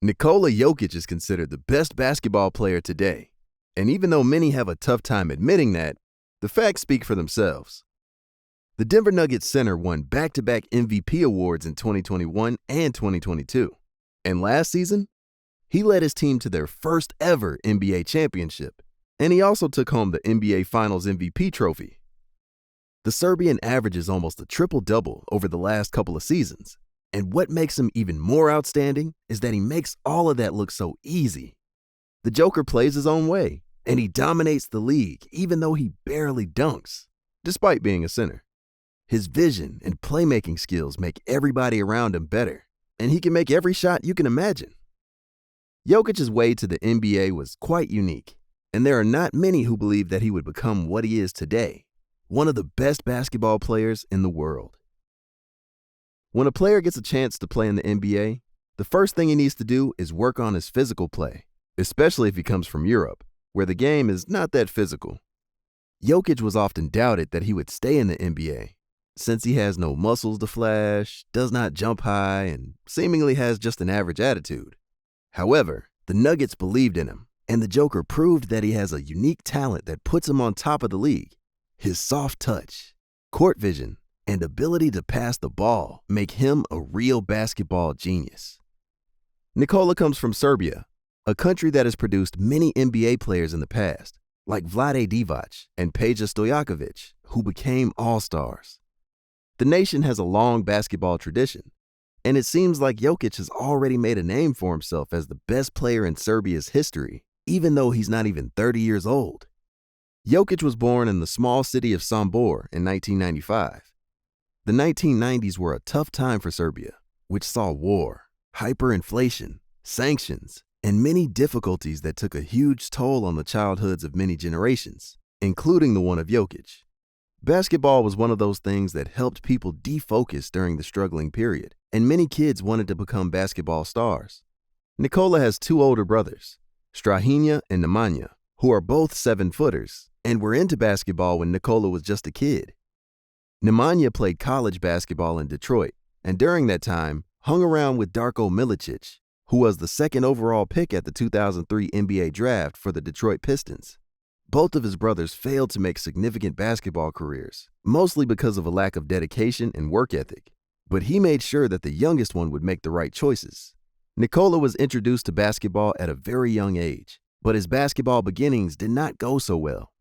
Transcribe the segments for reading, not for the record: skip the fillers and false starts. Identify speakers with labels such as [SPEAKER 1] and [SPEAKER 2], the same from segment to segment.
[SPEAKER 1] Nikola Jokic is considered the best basketball player today. And even though many have a tough time admitting that, the facts speak for themselves. The Denver Nuggets center won back-to-back MVP awards in 2021 and 2022. And last season, he led his team to their first ever NBA championship. And he also took home the NBA Finals MVP trophy. The Serbian averages almost a triple-double over the last couple of seasons. And what makes him even more outstanding is that he makes all of that look so easy. The Joker plays his own way, and he dominates the league even though he barely dunks, despite being a center. His vision and playmaking skills make everybody around him better, and he can make every shot you can imagine. Jokic's way to the NBA was quite unique, and there are not many who believe that he would become what he is today, one of the best basketball players in the world. When a player gets a chance to play in the NBA, the first thing he needs to do is work on his physical play, especially if he comes from Europe, where the game is not that physical. Jokic was often doubted that he would stay in the NBA, since he has no muscles to flash, does not jump high, and seemingly has just an average attitude. However, the Nuggets believed in him, and the Joker proved that he has a unique talent that puts him on top of the league. His soft touch, court vision, and ability to pass the ball make him a real basketball genius. Nikola comes from Serbia, a country that has produced many NBA players in the past, like Vlade Divac and Peja Stojakovic, who became all-stars. The nation has a long basketball tradition, and it seems like Jokic has already made a name for himself as the best player in Serbia's history, even though he's not even 30 years old. Jokic was born in the small city of Sombor in 1995. The 1990s were a tough time for Serbia, which saw war, hyperinflation, sanctions, and many difficulties that took a huge toll on the childhoods of many generations, including the one of Jokic. Basketball was one of those things that helped people defocus during the struggling period, and many kids wanted to become basketball stars. Nikola has two older brothers, Strahinja and Nemanja, who are both 7-footers and were into basketball when Nikola was just a kid. Nemanja played college basketball in Detroit, and during that time, hung around with Darko Milicic, who was the second overall pick at the 2003 NBA draft for the Detroit Pistons. Both of his brothers failed to make significant basketball careers, mostly because of a lack of dedication and work ethic. But he made sure that the youngest one would make the right choices. Nikola was introduced to basketball at a very young age, but his basketball beginnings did not go so well.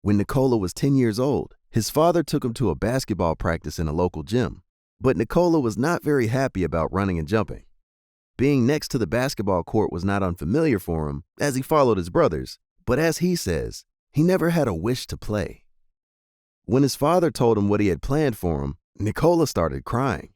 [SPEAKER 1] When Nikola was 10 years old, his father took him to a basketball practice in a local gym, but Nikola was not very happy about running and jumping. Being next to the basketball court was not unfamiliar for him, as he followed his brothers, but as he says, he never had a wish to play. When his father told him what he had planned for him, Nikola started crying.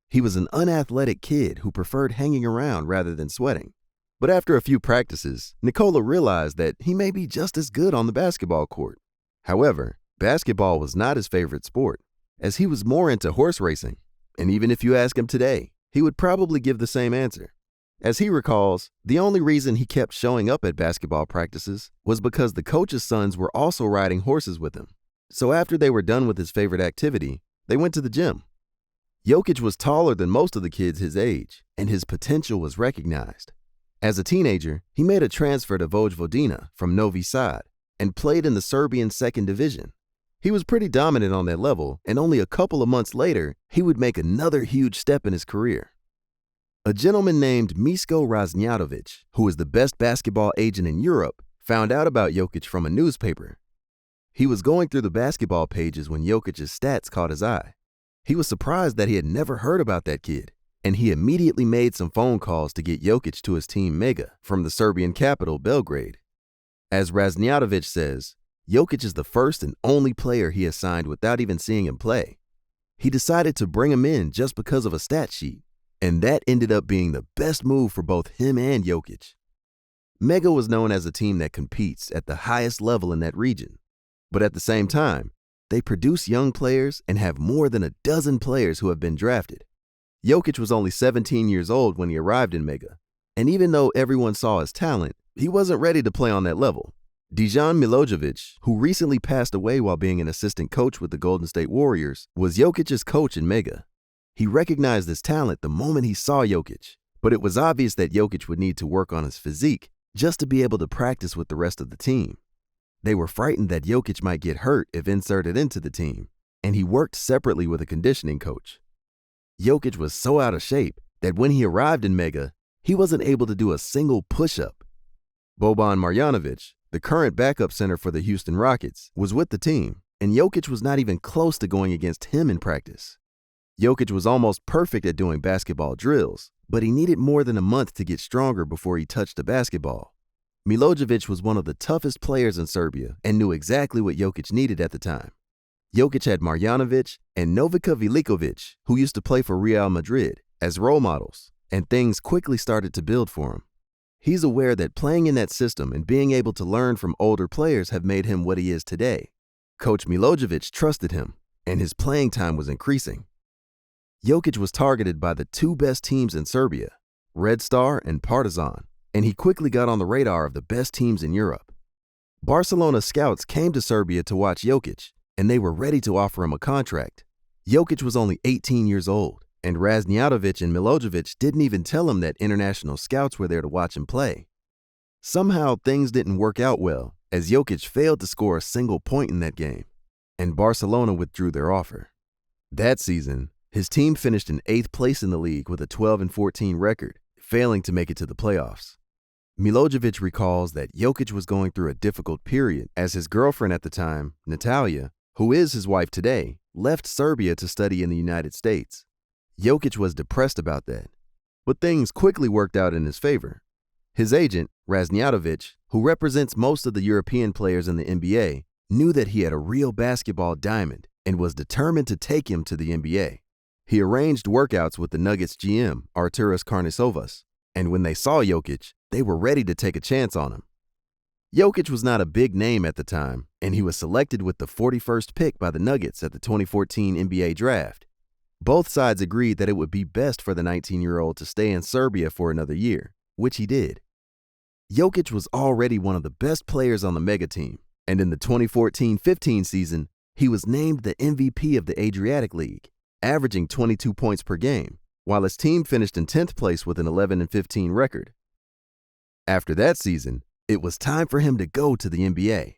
[SPEAKER 1] He was an unathletic kid who preferred hanging around rather than sweating. But after a few practices, Nikola realized that he may be just as good on the basketball court. However, basketball was not his favorite sport, as he was more into horse racing. And even if you ask him today, he would probably give the same answer. As he recalls, the only reason he kept showing up at basketball practices was because the coach's sons were also riding horses with him. So after they were done with his favorite activity, they went to the gym. Jokic was taller than most of the kids his age, and his potential was recognized. As a teenager, he made a transfer to Vojvodina from Novi Sad and played in the Serbian second division. He was pretty dominant on that level, and only a couple of months later, he would make another huge step in his career. A gentleman named Misko Raznjatovic, who was the best basketball agent in Europe, found out about Jokic from a newspaper. He was going through the basketball pages when Jokic's stats caught his eye. He was surprised that he had never heard about that kid, and he immediately made some phone calls to get Jokic to his team Mega from the Serbian capital, Belgrade. As Raznjatovic says, Jokic is the first and only player he has signed without even seeing him play. He decided to bring him in just because of a stat sheet, and that ended up being the best move for both him and Jokic. Mega was known as a team that competes at the highest level in that region, but at the same time, they produce young players and have more than a dozen players who have been drafted. Jokic was only 17 years old when he arrived in Mega, and even though everyone saw his talent, he wasn't ready to play on that level. Dejan Milojevic, who recently passed away while being an assistant coach with the Golden State Warriors, was Jokic's coach in Mega. He recognized his talent the moment he saw Jokic, But it was obvious that Jokic would need to work on his physique just to be able to practice with the rest of the team. They were frightened that Jokic might get hurt if inserted into the team, and he worked separately with a conditioning coach. Jokic was so out of shape that when he arrived in Mega, he wasn't able to do a single push-up. Boban Marjanovic, the current backup center for the Houston Rockets, was with the team, and Jokic was not even close to going against him in practice. Jokic was almost perfect at doing basketball drills, but he needed more than a month to get stronger before he touched a basketball. Milojevic was one of the toughest players in Serbia and knew exactly what Jokic needed at the time. Jokic had Marjanovic and Novika Velikovic, who used to play for Real Madrid, as role models, and things quickly started to build for him. He's aware that playing in that system and being able to learn from older players have made him what he is today. Coach Milojevic trusted him, and his playing time was increasing. Jokic was targeted by the two best teams in Serbia, Red Star and Partizan, and he quickly got on the radar of the best teams in Europe. Barcelona scouts came to Serbia to watch Jokic, and they were ready to offer him a contract. Jokic was only 18 years old, and Razmjatovic and Milojevic didn't even tell him that international scouts were there to watch him play. Somehow, things didn't work out well, as Jokic failed to score a single point in that game, and Barcelona withdrew their offer. That season, his team finished in 8th place in the league with a 12-14 record, failing to make it to the playoffs. Milojevic recalls that Jokic was going through a difficult period as his girlfriend at the time, Natalia, who is his wife today, left Serbia to study in the United States. Jokic was depressed about that, but things quickly worked out in his favor. His agent, Razmjatovic, who represents most of the European players in the NBA, knew that he had a real basketball diamond and was determined to take him to the NBA. He arranged workouts with the Nuggets GM, Arturas Karnisovas, and when they saw Jokic, they were ready to take a chance on him. Jokic was not a big name at the time, and he was selected with the 41st pick by the Nuggets at the 2014 NBA Draft. Both sides agreed that it would be best for the 19-year-old to stay in Serbia for another year, which he did. Jokic was already one of the best players on the Mega team, and in the 2014-15 season, he was named the MVP of the Adriatic League, averaging 22 points per game, while his team finished in 10th place with an 11-15 record. After that season, it was time for him to go to the NBA.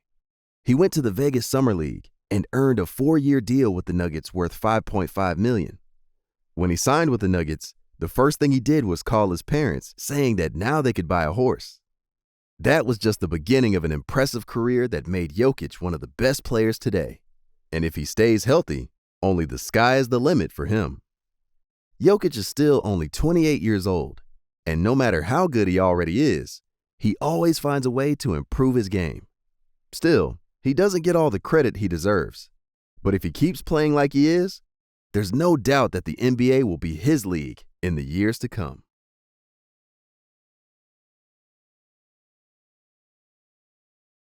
[SPEAKER 1] He went to the Vegas Summer League and earned a 4-year deal with the Nuggets worth $5.5 million. When he signed with the Nuggets, the first thing he did was call his parents, saying that now they could buy a horse. That was just the beginning of an impressive career that made Jokic one of the best players today. And if he stays healthy, only the sky is the limit for him. Jokic is still only 28 years old, and no matter how good he already is, he always finds a way to improve his game. Still, he doesn't get all the credit he deserves. But if he keeps playing like he is, there's no doubt that the NBA will be his league in the years to come.